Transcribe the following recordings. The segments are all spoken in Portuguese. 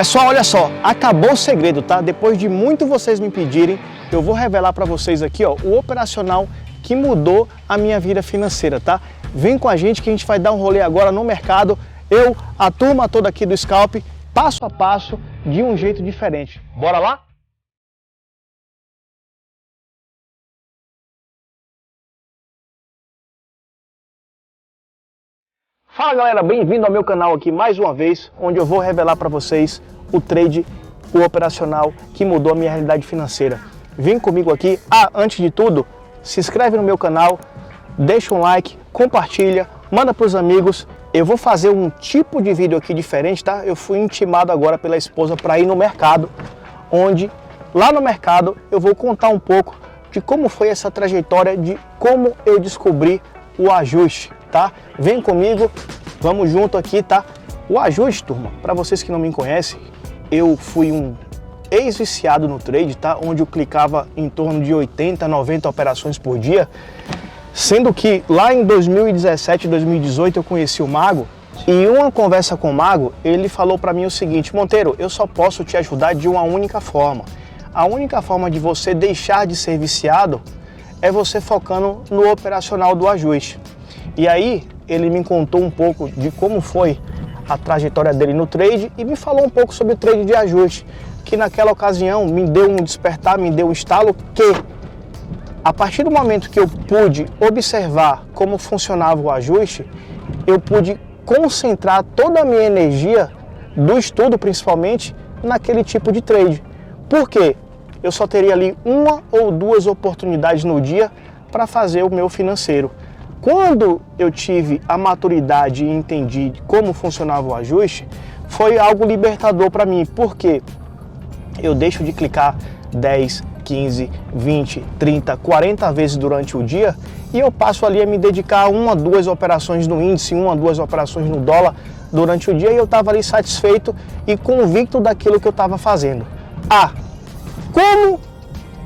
Pessoal, olha só, acabou o segredo, tá? Depois de muito vocês me pedirem, eu vou revelar para vocês aqui, ó, o operacional que mudou a minha vida financeira, tá? Vem com a gente que a gente vai dar um rolê agora no mercado, eu, a turma toda aqui do Scalp, passo a passo, de um jeito diferente. Bora lá? Fala galera, bem-vindo ao meu canal aqui mais uma vez, onde eu vou revelar para vocês o trade, o operacional que mudou a minha realidade financeira. Vem comigo aqui. Antes de tudo, se inscreve no meu canal, deixa um like, compartilha, manda para os amigos. Eu vou fazer um tipo de vídeo aqui diferente, tá? Eu fui intimado agora pela esposa para ir no mercado, onde lá no mercado eu vou contar um pouco de como foi essa trajetória, de como eu descobri o ajuste, tá? Vem comigo, vamos junto aqui, tá? O ajuste, turma, para vocês que não me conhecem, eu fui um ex-viciado no trade, tá? Onde eu clicava em torno de 80, 90 operações por dia, sendo que lá em 2017, 2018 eu conheci o Mago, e em uma conversa com o Mago, ele falou para mim o seguinte: Monteiro, eu só posso te ajudar de uma única forma. A única forma de você deixar de ser viciado é você focando no operacional do ajuste. E aí ele me contou um pouco de como foi a trajetória dele no trade e me falou um pouco sobre o trade de ajuste, que naquela ocasião me deu um despertar, me deu um estalo que, a partir do momento que eu pude observar como funcionava o ajuste, eu pude concentrar toda a minha energia, do estudo principalmente, naquele tipo de trade. Por quê? Eu só teria ali uma ou duas oportunidades no dia para fazer o meu financeiro. Quando eu tive a maturidade e entendi como funcionava o ajuste, foi algo libertador para mim, porque eu deixo de clicar 10, 15, 20, 30, 40 vezes durante o dia e eu passo ali a me dedicar a uma, duas operações no índice, uma, duas operações no dólar durante o dia, e eu estava ali satisfeito e convicto daquilo que eu estava fazendo. Como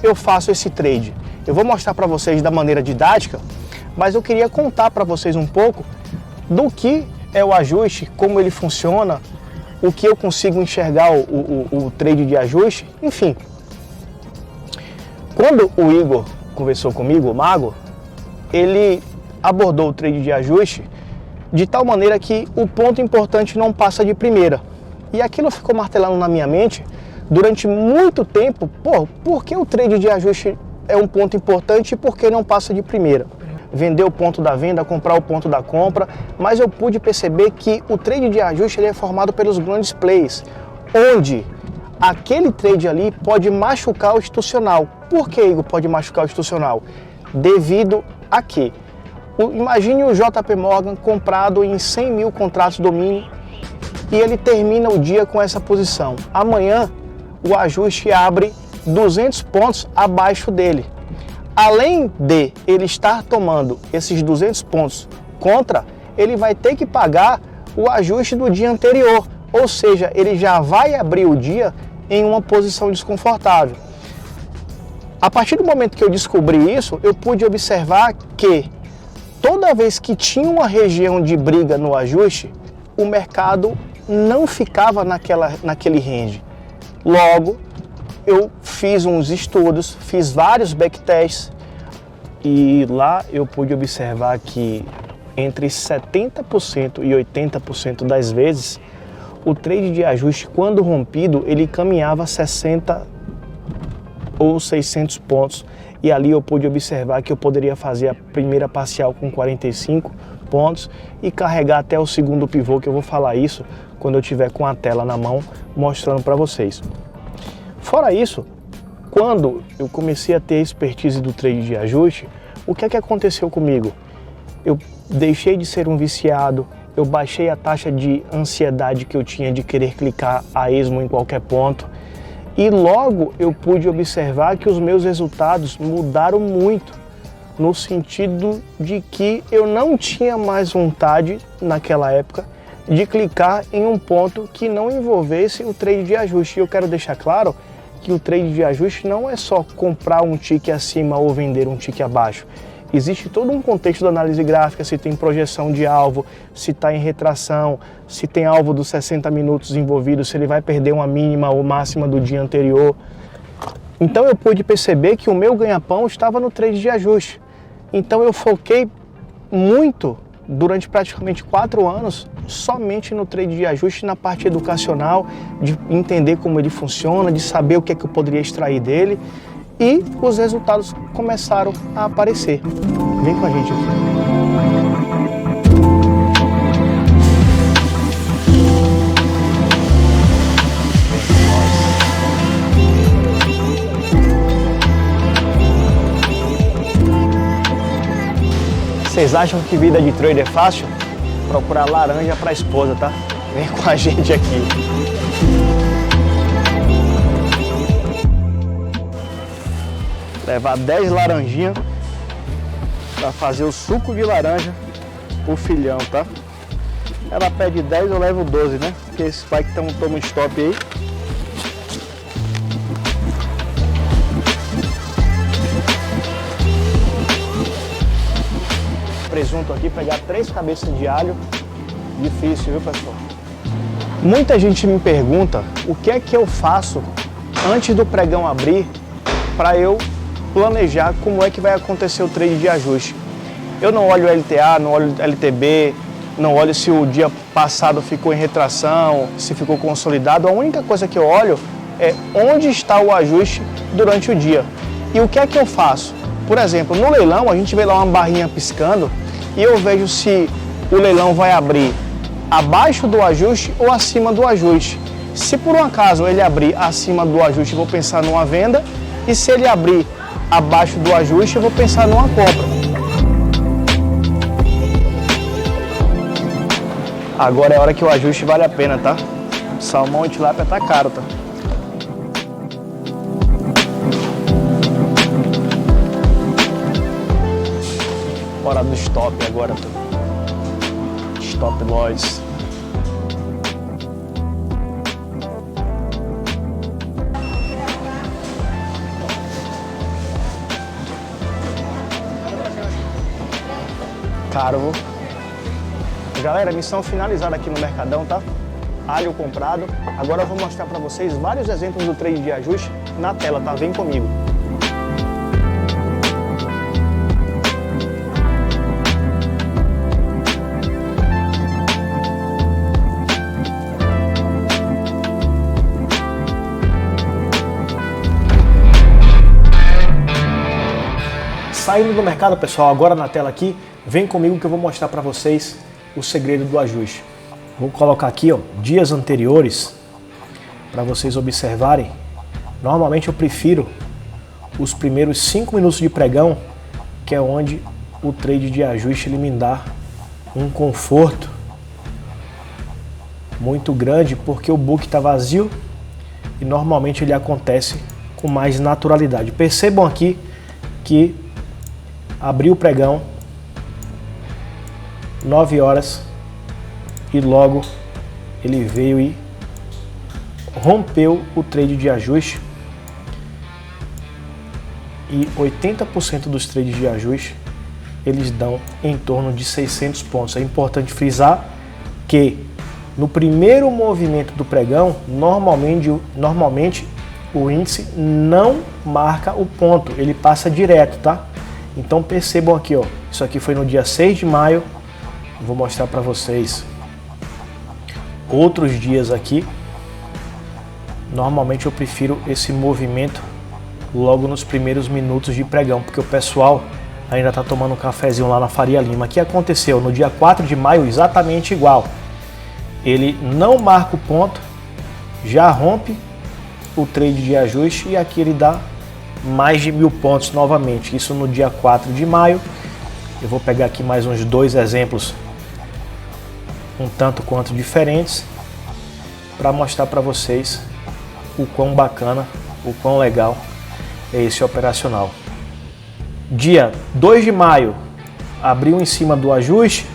eu faço esse trade? Eu vou mostrar para vocês da maneira didática, mas eu queria contar para vocês um pouco do que é o ajuste, como ele funciona, o que eu consigo enxergar o trade de ajuste, enfim. Quando o Igor conversou comigo, o Mago, ele abordou o trade de ajuste de tal maneira que o ponto importante não passa de primeira. E aquilo ficou martelando na minha mente durante muito tempo. Por que o trade de ajuste é um ponto importante e por que não passa de primeira? Vender o ponto da venda, comprar o ponto da compra, mas eu pude perceber que o trade de ajuste ele é formado pelos grandes plays, onde aquele trade ali pode machucar o institucional. Por que, Igor, pode machucar o institucional? Devido a quê? Imagine o JP Morgan comprado em 100 mil contratos do mínimo e ele termina o dia com essa posição. Amanhã o ajuste abre 200 pontos abaixo dele. Além de ele estar tomando esses 200 pontos contra, ele vai ter que pagar o ajuste do dia anterior. Ou seja, ele já vai abrir o dia em uma posição desconfortável. A partir do momento que eu descobri isso, eu pude observar que toda vez que tinha uma região de briga no ajuste, o mercado não ficava naquele range. Logo, eu fiz uns estudos, fiz vários backtests e lá eu pude observar que entre 70% e 80% das vezes o trade de ajuste, quando rompido, ele caminhava 60 ou 600 pontos e ali eu pude observar que eu poderia fazer a primeira parcial com 45 pontos e carregar até o segundo pivô, que eu vou falar isso quando eu tiver com a tela na mão mostrando para vocês. Fora isso, quando eu comecei a ter a expertise do trade de ajuste, o que é que aconteceu comigo? Eu deixei de ser um viciado, eu baixei a taxa de ansiedade que eu tinha de querer clicar a esmo em qualquer ponto e logo eu pude observar que os meus resultados mudaram muito, no sentido de que eu não tinha mais vontade, naquela época, de clicar em um ponto que não envolvesse o trade de ajuste. E eu quero deixar claro que o trade de ajuste não é só comprar um tick acima ou vender um tick abaixo. existe todo um contexto da análise gráfica, se tem projeção de alvo, se está em retração, se tem alvo dos 60 minutos envolvido, se ele vai perder uma mínima ou máxima do dia anterior. Então eu pude perceber que o meu ganha-pão estava no trade de ajuste. Então eu foquei muito, durante praticamente 4 anos, somente no trade de ajuste, na parte educacional, de entender como ele funciona, de saber o que é que eu poderia extrair dele, e os resultados começaram a aparecer. Vem com a gente aqui. Vocês acham que vida de trader é fácil? Procurar laranja para a esposa, tá? Vem com a gente aqui. Levar 10 laranjinhas para fazer o suco de laranja pro filhão, tá? Ela pede 10, eu levo 12, né? Porque esse pai que toma um stop aí. Presunto aqui, pegar 3 cabeças de alho. Difícil, viu, pessoal? Muita gente me pergunta o que é que eu faço antes do pregão abrir para eu planejar como é que vai acontecer o trade de ajuste. Eu não olho LTA, não olho LTB, não olho se o dia passado ficou em retração, se ficou consolidado. A única coisa que eu olho é onde está o ajuste durante o dia. E o que é que eu faço? Por exemplo, no leilão a gente vê lá uma barrinha piscando e eu vejo se o leilão vai abrir abaixo do ajuste ou acima do ajuste. Se por um acaso ele abrir acima do ajuste, eu vou pensar numa venda, e se ele abrir abaixo do ajuste, eu vou pensar numa compra. Agora é a hora que o ajuste vale a pena, tá? Salmão e tilápia tá caro, tá? Hora do stop agora, tá? Stop loss. Caro. Galera, missão finalizada aqui no Mercadão, tá? Alho comprado. Agora eu vou mostrar para vocês vários exemplos do trade de ajuste na tela, tá? Vem comigo. Saindo do mercado, pessoal, agora na tela aqui, vem comigo que eu vou mostrar para vocês o segredo do ajuste. Vou colocar aqui, ó, dias anteriores para vocês observarem. Normalmente eu prefiro os primeiros 5 minutos de pregão, que é onde o trade de ajuste ele me dá um conforto muito grande, porque o book está vazio e normalmente ele acontece com mais naturalidade. Percebam aqui que abriu o pregão 9 horas e logo ele veio e rompeu o trade de ajuste, e 80% dos trades de ajuste eles dão em torno de 600 pontos. É importante frisar que no primeiro movimento do pregão normalmente o índice não marca o ponto, ele passa direto, tá? Então percebam aqui, ó, isso aqui foi no dia 6 de maio, vou mostrar para vocês outros dias aqui. Normalmente eu prefiro esse movimento logo nos primeiros minutos de pregão, porque o pessoal ainda está tomando um cafezinho lá na Faria Lima. Aqui aconteceu no dia 4 de maio exatamente igual. Ele não marca o ponto, já rompe o trade de ajuste e aqui ele dá mais de 1000 pontos novamente. Isso no dia 4 de maio. Eu vou pegar aqui mais uns 2 exemplos um tanto quanto diferentes para mostrar para vocês o quão bacana, o quão legal é esse operacional. Dia 2 de maio abriu em cima do ajuste,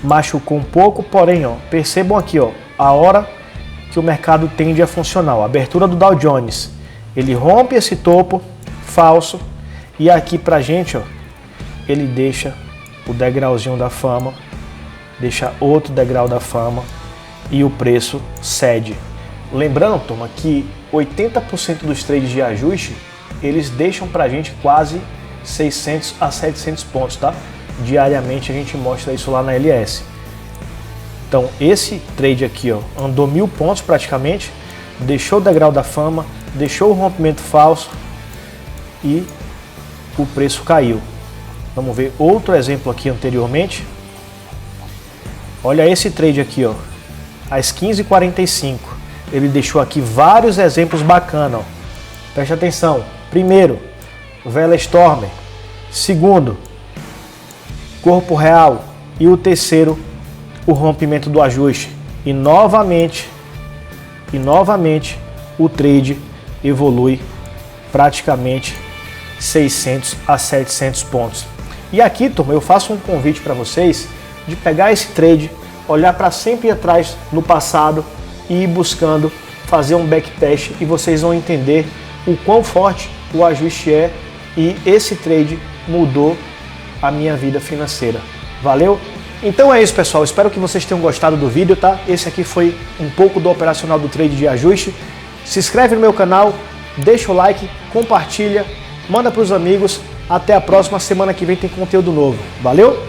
machucou um pouco, porém, ó, percebam aqui, ó, a hora que o mercado tende a funcionar. A abertura do Dow Jones, ele rompe esse topo falso e aqui pra gente, ó, ele deixa o degrauzinho da fama, deixa outro degrau da fama e o preço cede. Lembrando, turma, que 80% dos trades de ajuste, eles deixam pra gente quase 600 a 700 pontos, tá? Diariamente a gente mostra isso lá na LS. Então esse trade aqui, ó, andou 1000 pontos praticamente, deixou o degrau da fama, deixou o rompimento falso e o preço caiu. Vamos ver outro exemplo aqui anteriormente. Olha esse trade aqui, ó, às 15h45. Ele deixou aqui vários exemplos bacanas, ó. Preste atenção. Primeiro, vela Stormer. Segundo, corpo real. E o terceiro, o rompimento do ajuste. E novamente o trade evolui praticamente 600 a 700 pontos. E aqui, turma, eu faço um convite para vocês de pegar esse trade, olhar para sempre atrás no passado e ir buscando fazer um backtest e vocês vão entender o quão forte o ajuste é e esse trade mudou a minha vida financeira. Valeu? Então é isso, pessoal. Espero que vocês tenham gostado do vídeo, tá? Esse aqui foi um pouco do operacional do trade de ajuste. Se inscreve no meu canal, deixa o like, compartilha, manda para os amigos. Até a próxima semana que vem tem conteúdo novo. Valeu?